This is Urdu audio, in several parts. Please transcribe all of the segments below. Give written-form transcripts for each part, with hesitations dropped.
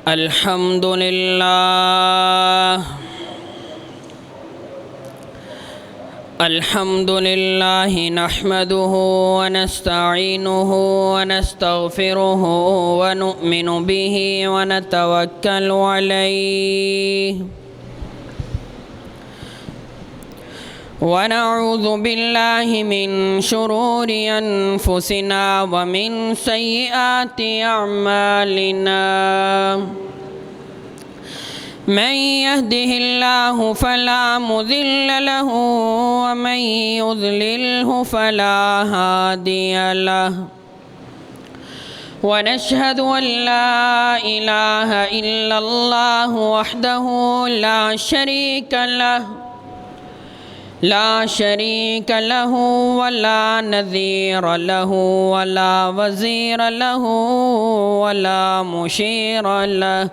الحمد لله نحمده ونستعينه ونستغفره ونؤمن به ونتوكل عليه ونعوذ بالله من شرور أنفسنا ومن سيئات أعمالنا من يهده الله فلا مضل له ومن يضلله فلا هادي له ونشهد أن لا إله إلا الله وحده لا شريك له ولا نظير له ولا وزير له ولا مشير له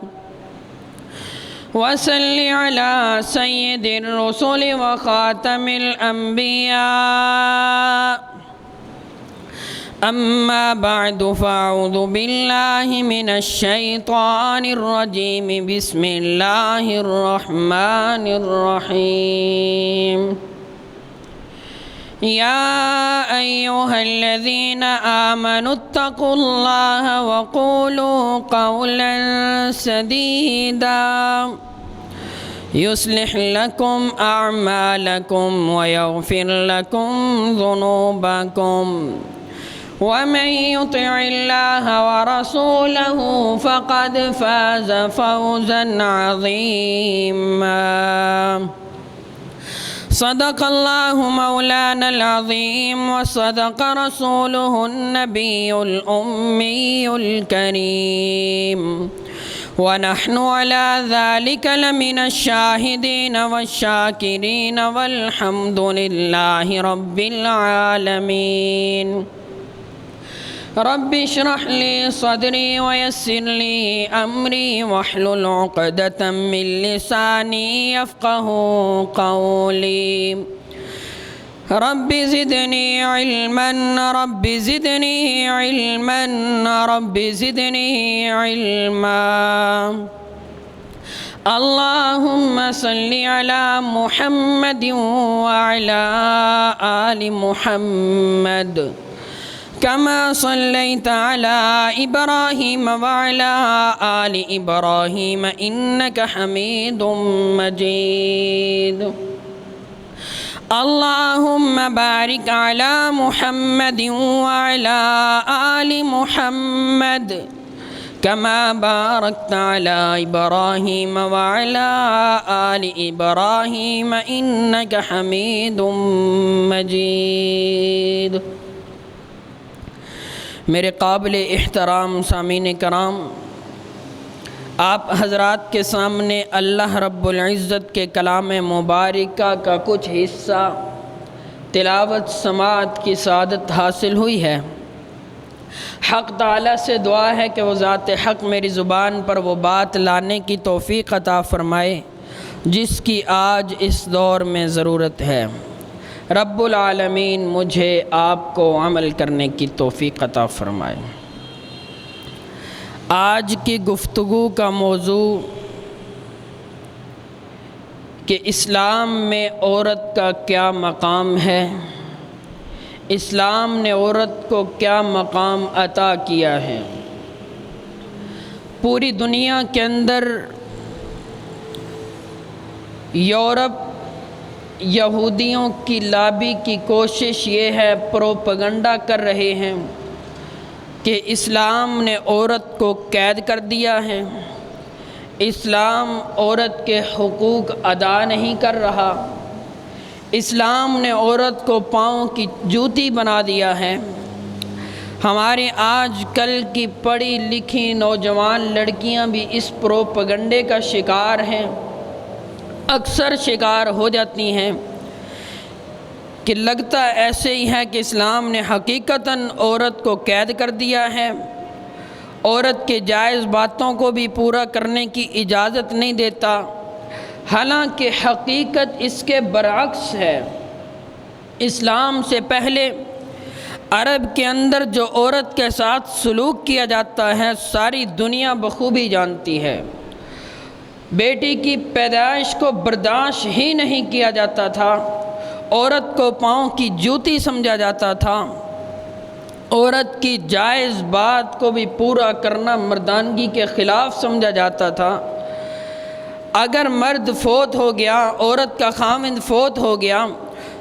وصل على سيد الرسل وخاتم الأنبياء أما بعد فأعوذ بالله من الشيطان الرجيم بسم الله الرحمن الرحيم يا أيها الذين آمنوا اتقوا الله وقولوا قولا سديدا يصلح لكم أعمالكم ويغفر لكم ذنوبكم ومن يطع الله ورسوله فقد فاز فوزا عظيما صدق الله مولانا العظيم وصدق رسوله النبي الأمي الكريم ونحن على ذلك لمن الشاهدين والشاكرين والحمد لله رب العالمين رب اشرح لي صدري ويسر لي أمري واحلل عقدة من لساني يفقه قولي رب زدني علما رب زدني علما رب زدني علما اللهم صل على محمد وعلى آل محمد كما صليت على إبراهيم وعلى آل إبراهيم إنك حميد مجيد اللهم بارك على محمد وعلى آل محمد كما باركت على إبراهيم وعلى آل إبراهيم إنك حميد مجيد میرے قابل احترام سامعین کرام، آپ حضرات کے سامنے اللہ رب العزت کے کلام مبارکہ کا کچھ حصہ تلاوت سماعت کی سعادت حاصل ہوئی ہے۔ حق تعالیٰ سے دعا ہے کہ وہ ذات حق میری زبان پر وہ بات لانے کی توفیق عطا فرمائے جس کی آج اس دور میں ضرورت ہے۔ رب العالمین مجھے آپ کو عمل کرنے کی توفیق عطا فرمائے۔ آج کی گفتگو کا موضوع کہ اسلام میں عورت کا کیا مقام ہے، اسلام نے عورت کو کیا مقام عطا کیا ہے۔ پوری دنیا کے اندر یورپ یہودیوں کی لابی کی کوشش یہ ہے، پروپیگنڈا کر رہے ہیں کہ اسلام نے عورت کو قید کر دیا ہے، اسلام عورت کے حقوق ادا نہیں کر رہا، اسلام نے عورت کو پاؤں کی جوتی بنا دیا ہے۔ ہمارے آج کل کی پڑھی لکھی نوجوان لڑکیاں بھی اس پروپیگنڈے کا شکار ہیں، اکثر شکار ہو جاتی ہیں کہ لگتا ایسے ہی ہے کہ اسلام نے حقیقتاً عورت کو قید کر دیا ہے، عورت کے جائز باتوں کو بھی پورا کرنے کی اجازت نہیں دیتا، حالانکہ حقیقت اس کے برعکس ہے۔ اسلام سے پہلے عرب کے اندر جو عورت کے ساتھ سلوک کیا جاتا ہے ساری دنیا بخوبی جانتی ہے۔ بیٹی کی پیدائش کو برداشت ہی نہیں کیا جاتا تھا، عورت کو پاؤں کی جوتی سمجھا جاتا تھا، عورت کی جائز بات کو بھی پورا کرنا مردانگی کے خلاف سمجھا جاتا تھا۔ اگر مرد فوت ہو گیا، عورت کا خامند فوت ہو گیا،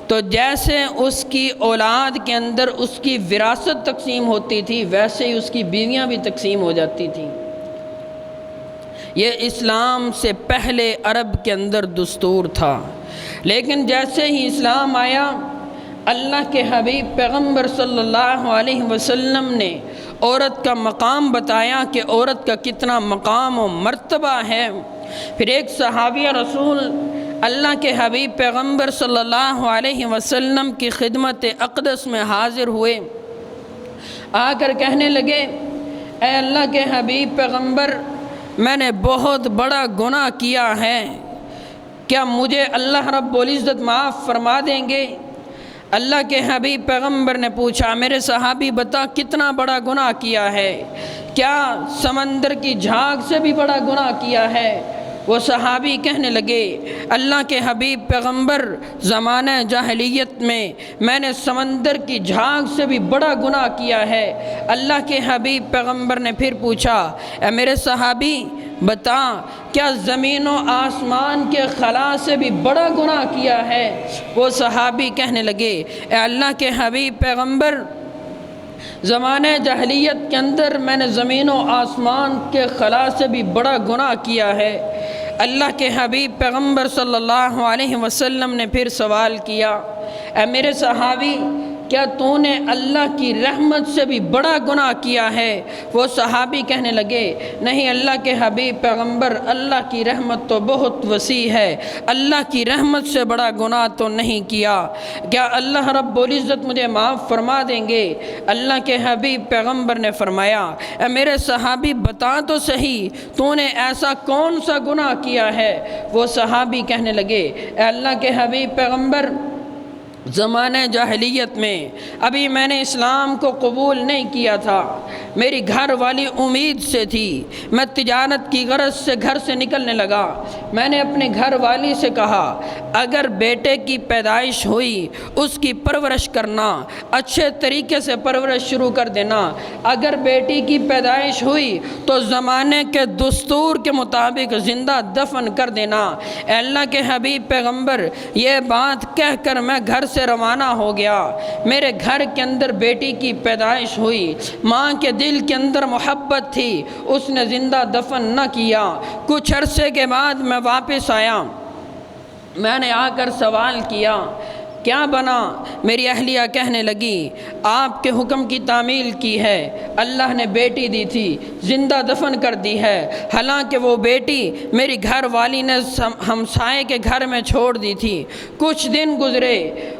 تو جیسے اس کی اولاد کے اندر اس کی وراثت تقسیم ہوتی تھی ویسے ہی اس کی بیویاں بھی تقسیم ہو جاتی تھیں۔ یہ اسلام سے پہلے عرب کے اندر دستور تھا، لیکن جیسے ہی اسلام آیا، اللہ کے حبیب پیغمبر صلی اللہ علیہ وسلم نے عورت کا مقام بتایا کہ عورت کا کتنا مقام و مرتبہ ہے۔ پھر ایک صحابی رسول اللہ کے حبیب پیغمبر صلی اللہ علیہ وسلم کی خدمت اقدس میں حاضر ہوئے، آ کر کہنے لگے، اے اللہ کے حبیب پیغمبر، میں نے بہت بڑا گناہ کیا ہے، کیا مجھے اللہ رب العزت معاف فرما دیں گے؟ اللہ کے حبیب پیغمبر نے پوچھا، میرے صحابی بتا کتنا بڑا گناہ کیا ہے؟ کیا سمندر کی جھاگ سے بھی بڑا گناہ کیا ہے؟ وہ صحابی کہنے لگے، اللہ کے حبیب پیغمبر، زمانہ جاہلیت میں نے سمندر کی جھاگ سے بھی بڑا گناہ کیا ہے۔ اللہ کے حبیب پیغمبر نے پھر پوچھا، اے میرے صحابی بتا، کیا زمین و آسمان کے خلا سے بھی بڑا گناہ کیا ہے؟ وہ صحابی کہنے لگے، اے اللہ کے حبیب پیغمبر، زمانہ جاہلیت کے اندر میں نے زمین و آسمان کے خلا سے بھی بڑا گناہ کیا ہے۔ اللہ کے حبیب پیغمبر صلی اللہ علیہ وسلم نے پھر سوال کیا، اے میرے صحابی، کیا تو نے اللہ کی رحمت سے بھی بڑا گناہ کیا ہے؟ وہ صحابی کہنے لگے، نہیں اللہ کے حبیب پیغمبر، اللہ کی رحمت تو بہت وسیع ہے، اللہ کی رحمت سے بڑا گناہ تو نہیں کیا، کیا اللہ رب العزت مجھے معاف فرما دیں گے؟ اللہ کے حبیب پیغمبر نے فرمایا، اے میرے صحابی بتا تو صحیح، تو نے ایسا کون سا گناہ کیا ہے؟ وہ صحابی کہنے لگے، اے اللہ کے حبیب پیغمبر، زمانہ جاہلیت میں ابھی میں نے اسلام کو قبول نہیں کیا تھا، میری گھر والی امید سے تھی، میں تجارت کی غرض سے گھر سے نکلنے لگا، میں نے اپنے گھر والی سے کہا، اگر بیٹے کی پیدائش ہوئی اس کی پرورش کرنا، اچھے طریقے سے پرورش شروع کر دینا، اگر بیٹی کی پیدائش ہوئی تو زمانے کے دستور کے مطابق زندہ دفن کر دینا۔ اے اللہ کے حبیب پیغمبر، یہ بات کہہ کر میں گھر سے روانہ ہو گیا، میرے گھر کے اندر بیٹی کی پیدائش ہوئی، ماں کے دل کے اندر محبت تھی، اس نے زندہ دفن نہ کیا۔ کچھ عرصے کے بعد میں واپس آیا، میں نے آ کر سوال کیا، کیا بنا؟ میری اہلیہ کہنے لگی، آپ کے حکم کی تعمیل کی ہے، اللہ نے بیٹی دی تھی، زندہ دفن کر دی ہے، حالانکہ وہ بیٹی میری گھر والی نے ہمسائے کے گھر میں چھوڑ دی تھی۔ کچھ دن گزرے،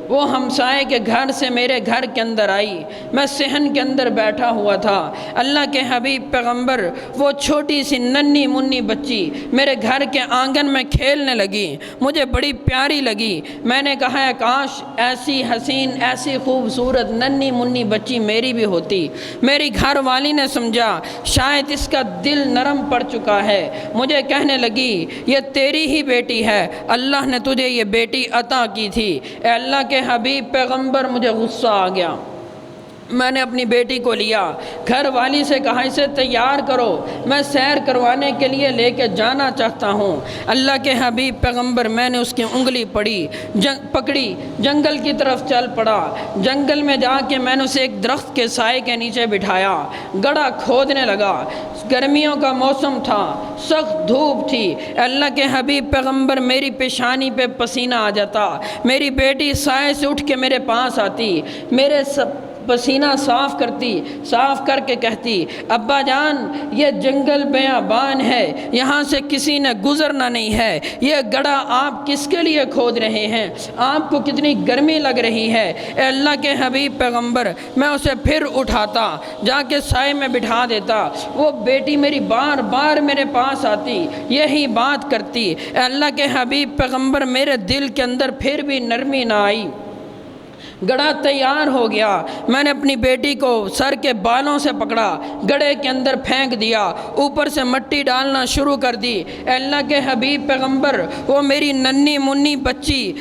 وہ ہمسائے کے گھر سے میرے گھر کے اندر آئی، میں صحن کے اندر بیٹھا ہوا تھا، اللہ کے حبیب پیغمبر، وہ چھوٹی سی ننھی منی بچی میرے گھر کے آنگن میں کھیلنے لگی، مجھے بڑی پیاری لگی، میں نے کہا ہے کاش ایسی حسین، ایسی خوبصورت ننھی منی بچی میری بھی ہوتی۔ میری گھر والی نے سمجھا شاید اس کا دل نرم پڑ چکا ہے، مجھے کہنے لگی، یہ تیری ہی بیٹی ہے، اللہ نے تجھے یہ بیٹی عطا کی تھی۔ اے اللہ کے حبیب پیغمبر، مجھے غصہ آ گیا، میں نے اپنی بیٹی کو لیا، گھر والی سے کہا اسے تیار کرو، میں سیر کروانے کے لیے لے کے جانا چاہتا ہوں۔ اللہ کے حبیب پیغمبر، میں نے اس کی انگلی پکڑی، جنگل کی طرف چل پڑا، جنگل میں جا کے میں نے اسے ایک درخت کے سائے کے نیچے بٹھایا، گڑھا کھودنے لگا، گرمیوں کا موسم تھا، سخت دھوپ تھی، اللہ کے حبیب پیغمبر میری پیشانی پہ پسینہ آ جاتا، میری بیٹی سائے سے اٹھ کے میرے پاس آتی، میرے پسینہ صاف کرتی، صاف کر کے کہتی، ابا جان یہ جنگل بیابان ہے، یہاں سے کسی نے گزرنا نہیں ہے، یہ گڑھا آپ کس کے لیے کھود رہے ہیں؟ آپ کو کتنی گرمی لگ رہی ہے؟ اے اللہ کے حبیب پیغمبر، میں اسے پھر اٹھاتا، جا کے سائے میں بٹھا دیتا، وہ بیٹی میری بار بار میرے پاس آتی، یہی بات کرتی۔ اے اللہ کے حبیب پیغمبر، میرے دل کے اندر پھر بھی نرمی نہ آئی، گڑھا تیار ہو گیا، میں نے اپنی بیٹی کو سر کے بالوں سے پکڑا، گڑھے کے اندر پھینک دیا، اوپر سے مٹی ڈالنا شروع کر دی۔ اے اللہ کے حبیب پیغمبر، وہ میری ننھی منی بچی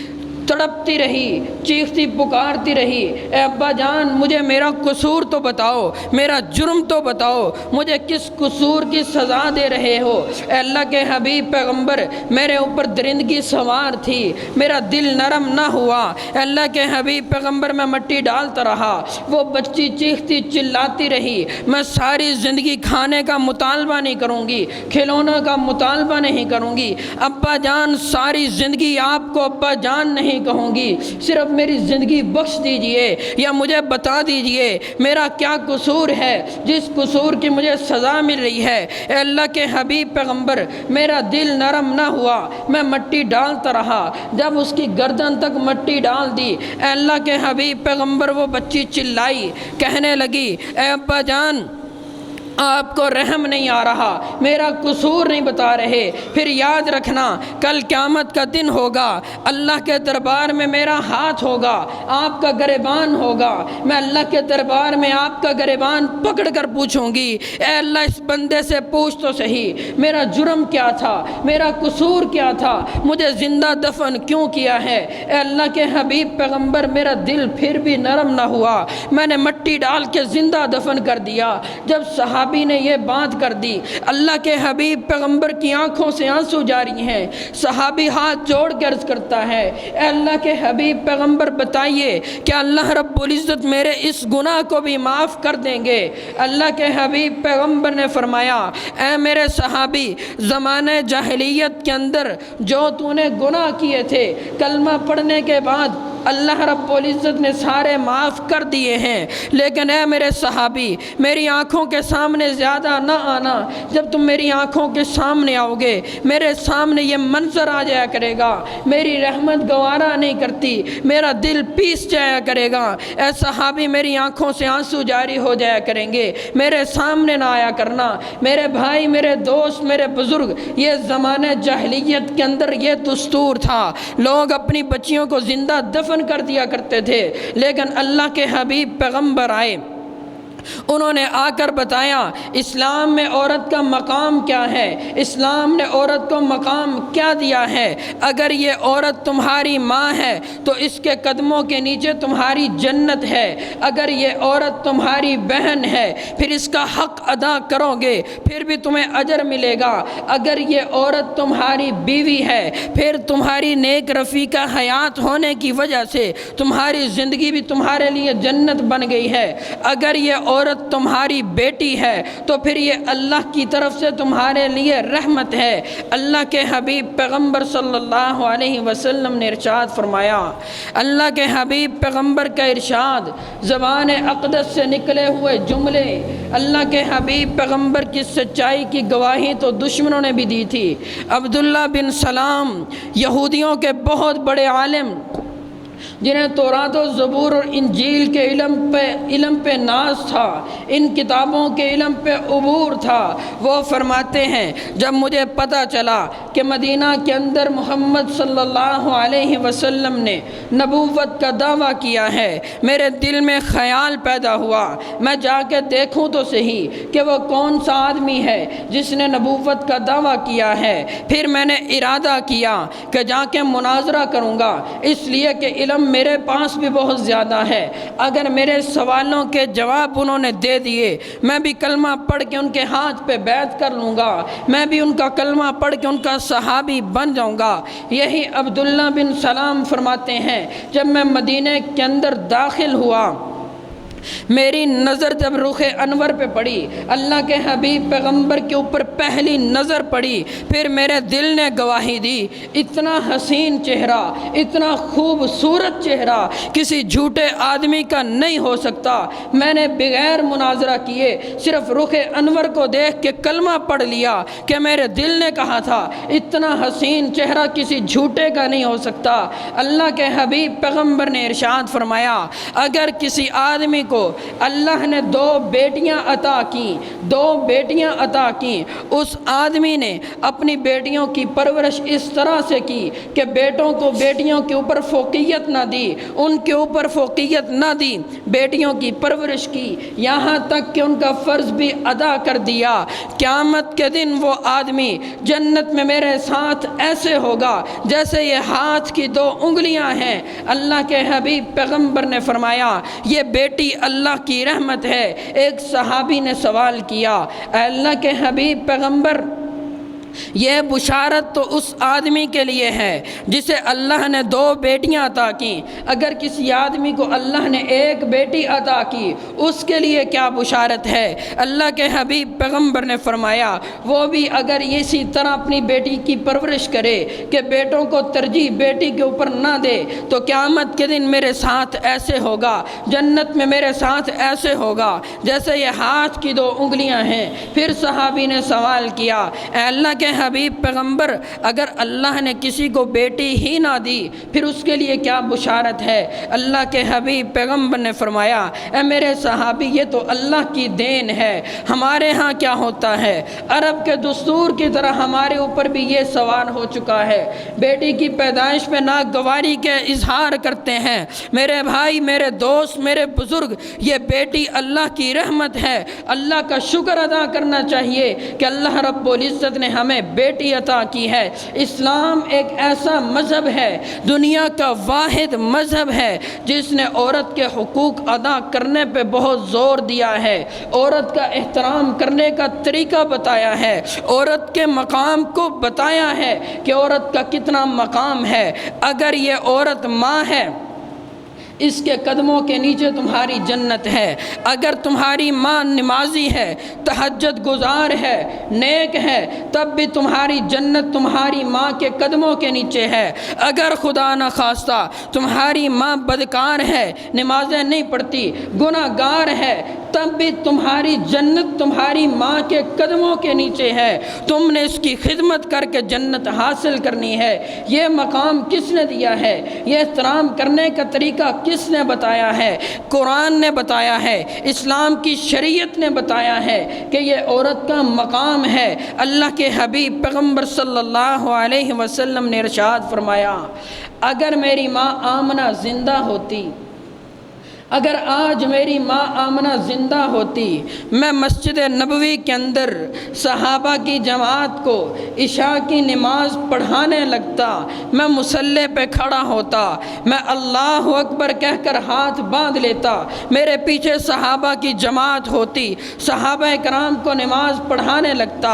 تڑپتی رہی، چیختی پکارتی رہی، اے ابا جان مجھے میرا قصور تو بتاؤ، میرا جرم تو بتاؤ، مجھے کس قصور کی سزا دے رہے ہو؟ اے اللہ کے حبیب پیغمبر، میرے اوپر درندگی سوار تھی، میرا دل نرم نہ ہوا۔ اے اللہ کے حبیب پیغمبر، میں مٹی ڈالتا رہا، وہ بچی چیختی چلاتی رہی، میں ساری زندگی کھانے کا مطالبہ نہیں کروں گی، کھلونا کا مطالبہ نہیں کروں گی، ابا جان ساری زندگی آپ کو ابا جان نہیں کہوں گی، صرف میری زندگی بخش دیجئے یا مجھے بتا دیجئے میرا کیا قصور ہے جس قصور کی مجھے سزا مل رہی ہے۔ اے اللہ کے حبیب پیغمبر، میرا دل نرم نہ ہوا، میں مٹی ڈالتا رہا، جب اس کی گردن تک مٹی ڈال دی، اے اللہ کے حبیب پیغمبر وہ بچی چلائی، کہنے لگی اے ابا جان آپ کو رحم نہیں آ رہا، میرا قصور نہیں بتا رہے، پھر یاد رکھنا کل قیامت کا دن ہوگا، اللہ کے دربار میں میرا ہاتھ ہوگا، آپ کا گریبان ہوگا، میں اللہ کے دربار میں آپ کا گریبان پکڑ کر پوچھوں گی اے اللہ اس بندے سے پوچھ تو صحیح میرا جرم کیا تھا، میرا قصور کیا تھا، مجھے زندہ دفن کیوں کیا ہے؟ اے اللہ کے حبیب پیغمبر، میرا دل پھر بھی نرم نہ ہوا، میں نے مٹی ڈال کے زندہ دفن کر دیا۔ جب صحابی نے یہ بات کر دی، اللہ کے حبیب پیغمبر کی آنکھوں سے آنسو جاری ہیں، صحابی ہاتھ جوڑ کے عرض کرتا ہے اے اللہ کے حبیب پیغمبر بتائیے کہ اللہ رب العزت میرے اس گناہ کو بھی معاف کر دیں گے؟ اللہ کے حبیب پیغمبر نے فرمایا اے میرے صحابی، زمانہ جاہلیت کے اندر جو تو نے گناہ کیے تھے کلمہ پڑھنے کے بعد اللہ رب العزت نے سارے معاف کر دیے ہیں، لیکن اے میرے صحابی میری آنکھوں کے سامنے زیادہ نہ آنا، جب تم میری آنکھوں کے سامنے آؤ گے میرے سامنے یہ منظر آ جایا کرے گا، میری رحمت گوارا نہیں کرتی، میرا دل پیس جایا کرے گا، اے صحابی میری آنکھوں سے آنسو جاری ہو جایا کریں گے، میرے سامنے نہ آیا کرنا۔ میرے بھائی، میرے دوست، میرے بزرگ، یہ زمانہ جاہلیت کے اندر یہ دستور تھا، لوگ اپنی بچیوں کو زندہ دفن کر دیا کرتے تھے، لیکن اللہ کے حبیب پیغمبر آئے، انہوں نے آ کر بتایا اسلام میں عورت کا مقام کیا ہے، اسلام نے عورت کو مقام کیا دیا ہے۔ اگر یہ عورت تمہاری ماں ہے تو اس کے قدموں کے نیچے تمہاری جنت ہے، اگر یہ عورت تمہاری بہن ہے پھر اس کا حق ادا کرو گے پھر بھی تمہیں اجر ملے گا، اگر یہ عورت تمہاری بیوی ہے پھر تمہاری نیک رفیقہ حیات ہونے کی وجہ سے تمہاری زندگی بھی تمہارے لیے جنت بن گئی ہے، اگر یہ عورت تمہاری بیٹی ہے تو پھر یہ اللہ کی طرف سے تمہارے لیے رحمت ہے۔ اللہ کے حبیب پیغمبر صلی اللہ علیہ وسلم نے ارشاد فرمایا، اللہ کے حبیب پیغمبر کا ارشاد، زبان اقدس سے نکلے ہوئے جملے، اللہ کے حبیب پیغمبر کی سچائی کی گواہی تو دشمنوں نے بھی دی تھی۔ عبداللہ بن سلام یہودیوں کے بہت بڑے عالم، جنہیں تورات و زبور اور انجیل کے علم پہ ناز تھا، ان کتابوں کے علم پہ عبور تھا، وہ فرماتے ہیں جب مجھے پتہ چلا کہ مدینہ کے اندر محمد صلی اللہ علیہ وسلم نے نبوت کا دعویٰ کیا ہے، میرے دل میں خیال پیدا ہوا میں جا کے دیکھوں تو صحیح کہ وہ کون سا آدمی ہے جس نے نبوت کا دعویٰ کیا ہے۔ پھر میں نے ارادہ کیا کہ جا کے مناظرہ کروں گا، اس لیے کہ علم میرے پاس بھی بہت زیادہ ہے، اگر میرے سوالوں کے جواب انہوں نے دے دیے میں بھی کلمہ پڑھ کے ان کے ہاتھ پہ بیعت کر لوں گا، میں بھی ان کا کلمہ پڑھ کے ان کا صحابی بن جاؤں گا۔ یہی عبداللہ بن سلام فرماتے ہیں جب میں مدینہ کے اندر داخل ہوا میری نظر جب رخ انور پہ پڑی، اللہ کے حبیب پیغمبر کے اوپر پہلی نظر پڑی، پھر میرے دل نے گواہی دی اتنا حسین چہرہ، اتنا خوبصورت چہرہ کسی جھوٹے آدمی کا نہیں ہو سکتا۔ میں نے بغیر مناظرہ کیے صرف رخ انور کو دیکھ کے کلمہ پڑھ لیا کہ میرے دل نے کہا تھا اتنا حسین چہرہ کسی جھوٹے کا نہیں ہو سکتا۔ اللہ کے حبیب پیغمبر نے ارشاد فرمایا اگر کسی آدمی کو اللہ نے 2 بیٹیاں عطا کیں، 2 بیٹیاں عطا کیں، اس آدمی نے اپنی بیٹیوں کی پرورش اس طرح سے کی کہ بیٹوں کو بیٹیوں کے اوپر فوقیت نہ دی، ان کے اوپر فوقیت نہ دی، بیٹیوں کی پرورش کی، یہاں تک کہ ان کا فرض بھی ادا کر دیا۔ قیامت کے دن وہ آدمی جنت میں میرے ساتھ ایسے ہوگا جیسے یہ ہاتھ کی 2 انگلیاں ہیں۔ اللہ کے حبیب پیغمبر نے فرمایا یہ بیٹی اللہ کی رحمت ہے۔ ایک صحابی نے سوال کیا، اے اللہ کے حبیب پیغمبر، یہ بشارت تو اس آدمی کے لیے ہے جسے اللہ نے 2 بیٹیاں عطا کیں، اگر کسی آدمی کو اللہ نے 1 بیٹی عطا کی اس کے لیے کیا بشارت ہے؟ اللہ کے حبیب پیغمبر نے فرمایا وہ بھی اگر اسی طرح اپنی بیٹی کی پرورش کرے کہ بیٹوں کو ترجیح بیٹی کے اوپر نہ دے تو قیامت کے دن میرے ساتھ ایسے ہوگا، جنت میں میرے ساتھ ایسے ہوگا جیسے یہ ہاتھ کی 2 انگلیاں ہیں۔ پھر صحابی نے سوال کیا، اے اللہ کہ حبیب پیغمبر، اگر اللہ نے کسی کو بیٹی ہی نہ دی پھر اس کے لیے کیا بشارت ہے؟ اللہ کے حبیب پیغمبر نے فرمایا اے میرے صحابی یہ تو اللہ کی دین ہے۔ ہمارے ہاں کیا ہوتا ہے، عرب کے دستور کی طرح ہمارے اوپر بھی یہ سوال ہو چکا ہے، بیٹی کی پیدائش میں ناگواری کے اظہار کرتے ہیں۔ میرے بھائی، میرے دوست، میرے بزرگ، یہ بیٹی اللہ کی رحمت ہے، اللہ کا شکر ادا کرنا چاہیے کہ اللہ رب العزت نے ہمیں بیٹی عطا کی ہے۔ اسلام ایک ایسا مذہب ہے، دنیا کا واحد مذہب ہے جس نے عورت کے حقوق ادا کرنے پہ بہت زور دیا ہے، عورت کا احترام کرنے کا طریقہ بتایا ہے، عورت کے مقام کو بتایا ہے کہ عورت کا کتنا مقام ہے۔ اگر یہ عورت ماں ہے اس کے قدموں کے نیچے تمہاری جنت ہے۔ اگر تمہاری ماں نمازی ہے، تہجد گزار ہے، نیک ہے، تب بھی تمہاری جنت تمہاری ماں کے قدموں کے نیچے ہے۔ اگر خدا نہ خواستہ تمہاری ماں بدکار ہے، نمازیں نہیں پڑھتی، گناہ گار ہے، تب بھی تمہاری جنت تمہاری ماں کے قدموں کے نیچے ہے۔ تم نے اس کی خدمت کر کے جنت حاصل کرنی ہے۔ یہ مقام کس نے دیا ہے؟ یہ احترام کرنے کا طریقہ کس نے بتایا ہے؟ قرآن نے بتایا ہے، اسلام کی شریعت نے بتایا ہے کہ یہ عورت کا مقام ہے۔ اللہ کے حبیب پیغمبر صلی اللہ علیہ وسلم نے ارشاد فرمایا اگر میری ماں آمنہ زندہ ہوتی، اگر آج میری ماں آمنہ زندہ ہوتی، میں مسجد نبوی کے اندر صحابہ کی جماعت کو عشاء کی نماز پڑھانے لگتا، میں مصلی پہ کھڑا ہوتا، میں اللہ اکبر کہہ کر ہاتھ باندھ لیتا، میرے پیچھے صحابہ کی جماعت ہوتی، صحابہ کرام کو نماز پڑھانے لگتا،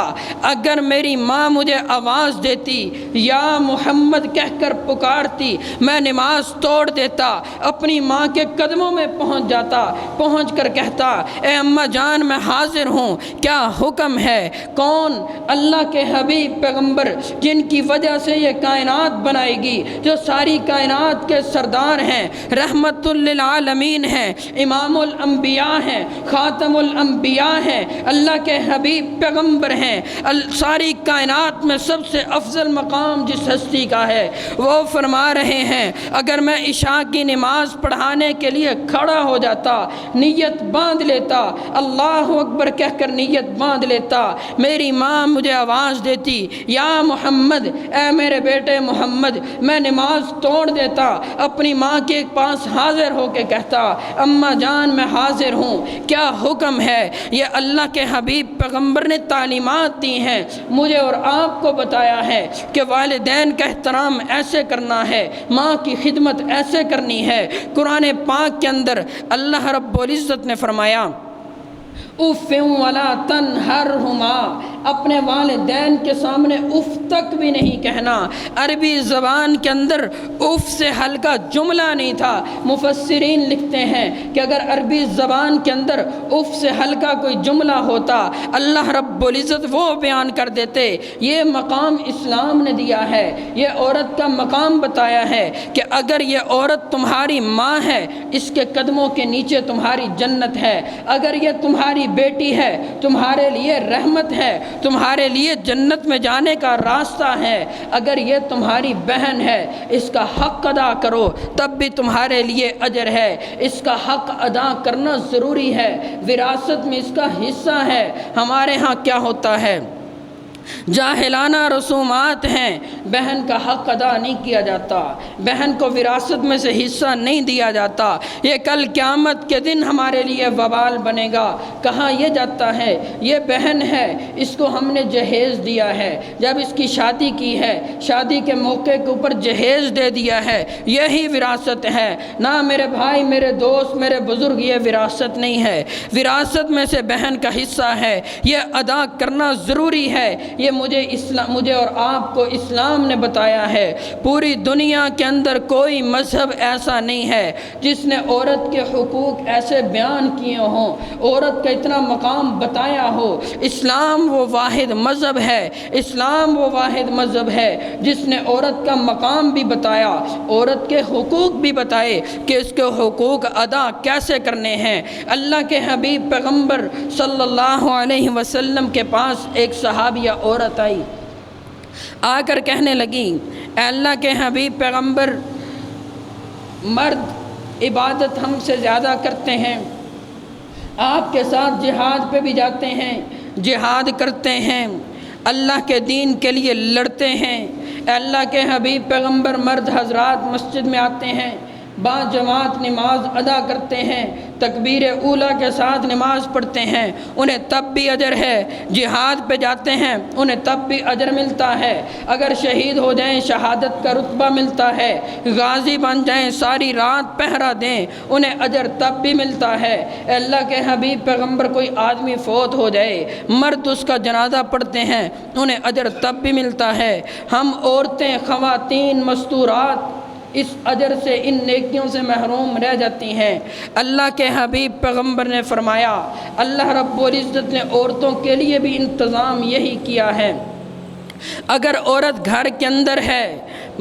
اگر میری ماں مجھے آواز دیتی، یا محمد کہہ کر پکارتی، میں نماز توڑ دیتا، اپنی ماں کے قدموں میں پہنچ جاتا، پہنچ کر کہتا اے اماں جان میں حاضر ہوں، کیا حکم ہے؟ کون؟ اللہ کے حبیب پیغمبر جن کی وجہ سے یہ کائنات بنائے گی، جو ساری کائنات کے سردار ہیں، رحمت للعالمین ہیں، امام الانبیاء ہیں، خاتم الانبیاء ہیں، اللہ کے حبیب پیغمبر ہیں، ساری کائنات میں سب سے افضل مقام جس ہستی کا ہے وہ فرما رہے ہیں اگر میں عشاء کی نماز پڑھانے کے لیے کھڑا ہو جاتا، نیت باندھ لیتا، اللہ اکبر کہہ کر نیت باندھ لیتا، میری ماں مجھے آواز دیتی یا محمد، اے میرے بیٹے محمد، میں نماز توڑ دیتا، اپنی ماں کے پاس حاضر ہو کے کہتا اماں جان میں حاضر ہوں، کیا حکم ہے؟ یہ اللہ کے حبیب پیغمبر نے تعلیمات دی ہیں، مجھے اور آپ کو بتایا ہے کہ والدین کا احترام ایسے کرنا ہے، ماں کی خدمت ایسے کرنی ہے۔ قرآن پاک کے اندر اللہ رب العزت نے فرمایا اف ولا تنہرہما، اپنے والدین کے سامنے اف تک بھی نہیں کہنا۔ عربی زبان کے اندر اف سے ہلکا جملہ نہیں تھا۔ مفسرین لکھتے ہیں کہ اگر عربی زبان کے اندر اف سے ہلکا کوئی جملہ ہوتا اللہ رب العزت وہ بیان کر دیتے۔ یہ مقام اسلام نے دیا ہے، یہ عورت کا مقام بتایا ہے کہ اگر یہ عورت تمہاری ماں ہے اس کے قدموں کے نیچے تمہاری جنت ہے، اگر یہ تمہاری بیٹی ہے تمہارے لیے رحمت ہے، تمہارے لیے جنت میں جانے کا راستہ ہے، اگر یہ تمہاری بہن ہے اس کا حق ادا کرو تب بھی تمہارے لیے اجر ہے، اس کا حق ادا کرنا ضروری ہے، وراثت میں اس کا حصہ ہے۔ ہمارے ہاں کیا ہوتا ہے، جاہلانہ رسومات ہیں، بہن کا حق ادا نہیں کیا جاتا، بہن کو وراثت میں سے حصہ نہیں دیا جاتا، یہ کل قیامت کے دن ہمارے لیے وبال بنے گا۔ کہا یہ جاتا ہے یہ بہن ہے، اس کو ہم نے جہیز دیا ہے، جب اس کی شادی کی ہے شادی کے موقع کے اوپر جہیز دے دیا ہے، یہی وراثت ہے۔ نہ میرے بھائی، میرے دوست، میرے بزرگ، یہ وراثت نہیں ہے، وراثت میں سے بہن کا حصہ ہے، یہ ادا کرنا ضروری ہے۔ یہ مجھے اور آپ کو اسلام نے بتایا ہے۔ پوری دنیا کے اندر کوئی مذہب ایسا نہیں ہے جس نے عورت کے حقوق ایسے بیان کیے ہوں، عورت کا اتنا مقام بتایا ہو۔ اسلام وہ واحد مذہب ہے، اسلام وہ واحد مذہب ہے جس نے عورت کا مقام بھی بتایا، عورت کے حقوق بھی بتائے کہ اس کے حقوق ادا کیسے کرنے ہیں۔ اللہ کے حبیب پیغمبر صلی اللہ علیہ وسلم کے پاس ایک صحابیہ عورت آئی، آ کر کہنے لگی، اے اللہ کے حبیب پیغمبر، مرد عبادت ہم سے زیادہ کرتے ہیں، آپ کے ساتھ جہاد پہ بھی جاتے ہیں، جہاد کرتے ہیں، اللہ کے دین کے لیے لڑتے ہیں۔ اے اللہ کے حبیب پیغمبر، مرد حضرات مسجد میں آتے ہیں، با جماعت نماز ادا کرتے ہیں، تکبیر اولیٰ کے ساتھ نماز پڑھتے ہیں، انہیں تب بھی اجر ہے، جہاد پہ جاتے ہیں انہیں تب بھی اجر ملتا ہے، اگر شہید ہو جائیں شہادت کا رتبہ ملتا ہے، غازی بن جائیں ساری رات پہرا دیں انہیں اجر تب بھی ملتا ہے۔ اے اللہ کے حبیب پیغمبر، کوئی آدمی فوت ہو جائے، مرد اس کا جنازہ پڑھتے ہیں، انہیں اجر تب بھی ملتا ہے۔ ہم عورتیں، خواتین، مستورات اس اجر سے، ان نیکیوں سے محروم رہ جاتی ہیں۔ اللہ کے حبیب پیغمبر نے فرمایا، اللہ رب العزت نے عورتوں کے لیے بھی انتظام یہی کیا ہے، اگر عورت گھر کے اندر ہے،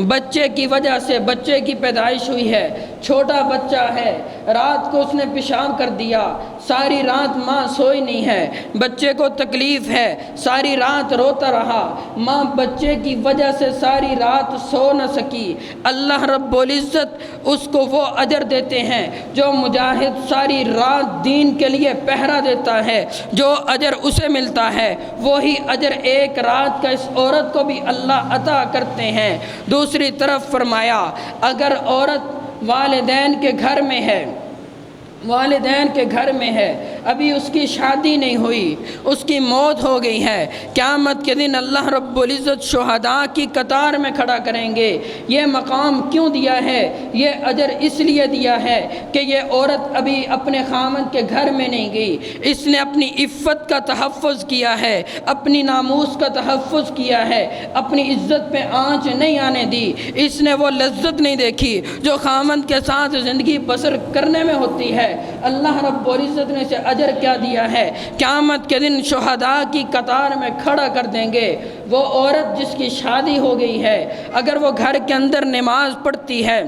بچے کی وجہ سے، بچے کی پیدائش ہوئی ہے، چھوٹا بچہ ہے، رات کو اس نے پیشاب کر دیا، ساری رات ماں سوئی نہیں ہے، بچے کو تکلیف ہے، ساری رات روتا رہا، ماں بچے کی وجہ سے ساری رات سو نہ سکی، اللہ رب العزت اس کو وہ اجر دیتے ہیں جو مجاہد ساری رات دین کے لیے پہرا دیتا ہے، جو اجر اسے ملتا ہے وہی اجر ایک رات کا اس عورت کو بھی اللہ عطا کرتے ہیں۔ دوسری طرف فرمایا، اگر عورت والدین کے گھر میں ہے، والدین کے گھر میں ہے، ابھی اس کی شادی نہیں ہوئی، اس کی موت ہو گئی ہے، قیامت کے دن اللہ رب العزت شہداء کی قطار میں کھڑا کریں گے۔ یہ مقام کیوں دیا ہے؟ یہ اجر اس لیے دیا ہے کہ یہ عورت ابھی اپنے خامند کے گھر میں نہیں گئی، اس نے اپنی عفت کا تحفظ کیا ہے، اپنی ناموس کا تحفظ کیا ہے، اپنی عزت پہ آنچ نہیں آنے دی، اس نے وہ لذت نہیں دیکھی جو خامند کے ساتھ زندگی بسر کرنے میں ہوتی ہے۔ اللہ رب العزت نے اسے اجر کیا دیا ہے، قیامت کے دن شہداء کی قطار میں کھڑا کر دیں گے۔ وہ عورت جس کی شادی ہو گئی ہے، اگر وہ گھر کے اندر نماز پڑھتی ہے،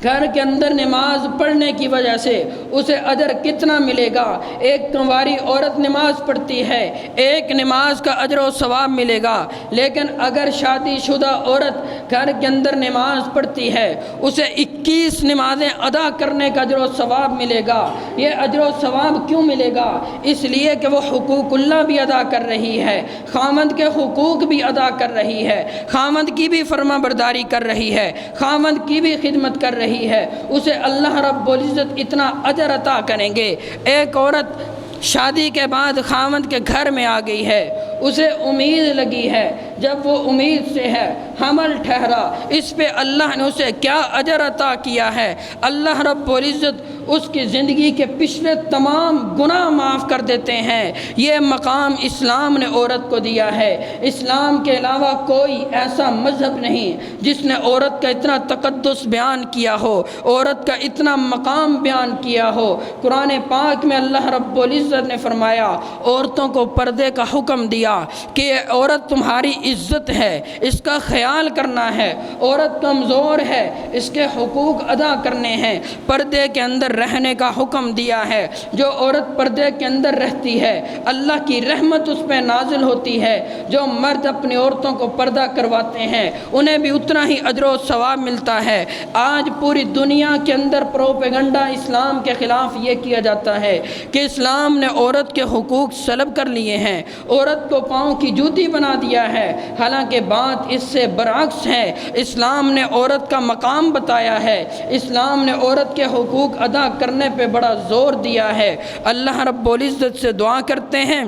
گھر کے اندر نماز پڑھنے کی وجہ سے اسے اجر کتنا ملے گا؟ ایک کنواری عورت نماز پڑھتی ہے، ایک نماز کا اجر و ثواب ملے گا، لیکن اگر شادی شدہ عورت گھر کے اندر نماز پڑھتی ہے اسے 21 نمازیں ادا کرنے کا اجر و ثواب ملے گا۔ یہ اجر و ثواب کیوں ملے گا؟ اس لیے کہ وہ حقوق اللہ بھی ادا کر رہی ہے، خامند کے حقوق بھی ادا کر رہی ہے، خامند کی بھی فرما برداری کر رہی ہے، خامند کی بھی خدمت کر رہی ہے، اسے اللہ رب العزت اتنا اجر عطا کریں گے۔ ایک عورت شادی کے بعد خامند کے گھر میں آ گئی ہے، اسے امید لگی ہے، جب وہ امید سے ہے، حمل ٹھہرا، اس پہ اللہ نے اسے کیا اجر عطا کیا ہے؟ اللہ رب العزت اس کی زندگی کے پچھلے تمام گناہ معاف کر دیتے ہیں۔ یہ مقام اسلام نے عورت کو دیا ہے۔ اسلام کے علاوہ کوئی ایسا مذہب نہیں جس نے عورت کا اتنا تقدس بیان کیا ہو، عورت کا اتنا مقام بیان کیا ہو۔ قرآن پاک میں اللہ رب العزت نے فرمایا، عورتوں کو پردے کا حکم دیا کہ یہ عورت تمہاری عزت ہے، اس کا خیال کرنا ہے، عورت کمزور ہے، اس کے حقوق ادا کرنے ہیں، پردے کے اندر رہنے کا حکم دیا ہے۔ جو عورت پردے کے اندر رہتی ہے اللہ کی رحمت اس پہ نازل ہوتی ہے۔ جو مرد اپنی عورتوں کو پردہ کرواتے ہیں انہیں بھی اتنا ہی اجر و ثواب ملتا ہے۔ آج پوری دنیا کے اندر پروپیگنڈا اسلام کے خلاف یہ کیا جاتا ہے کہ اسلام نے عورت کے حقوق سلب کر لیے ہیں، عورت کو پاؤں کی جوتی بنا دیا ہے، حالانکہ بات اس سے برعکس ہے۔ اسلام نے عورت کا مقام بتایا ہے، اسلام نے عورت کے حقوق ادا کرنے پہ بڑا زور دیا ہے۔ اللہ رب العزت سے دعا کرتے ہیں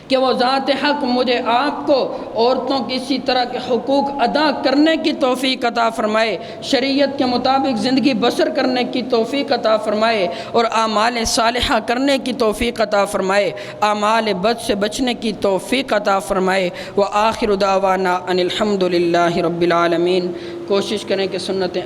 کہ وہ ذات حق مجھے آپ کو عورتوں کی اسی طرح کے حقوق ادا کرنے کی توفیق عطا فرمائے، شریعت کے مطابق زندگی بسر کرنے کی توفیق عطا فرمائے اور اعمال صالحہ کرنے کی توفیق عطا فرمائے، اعمال بد سے بچنے کی توفیق عطا فرمائے۔ وآخر دعوانا ان الحمد للہ رب العالمین۔ کوشش کریں کہ سنتیں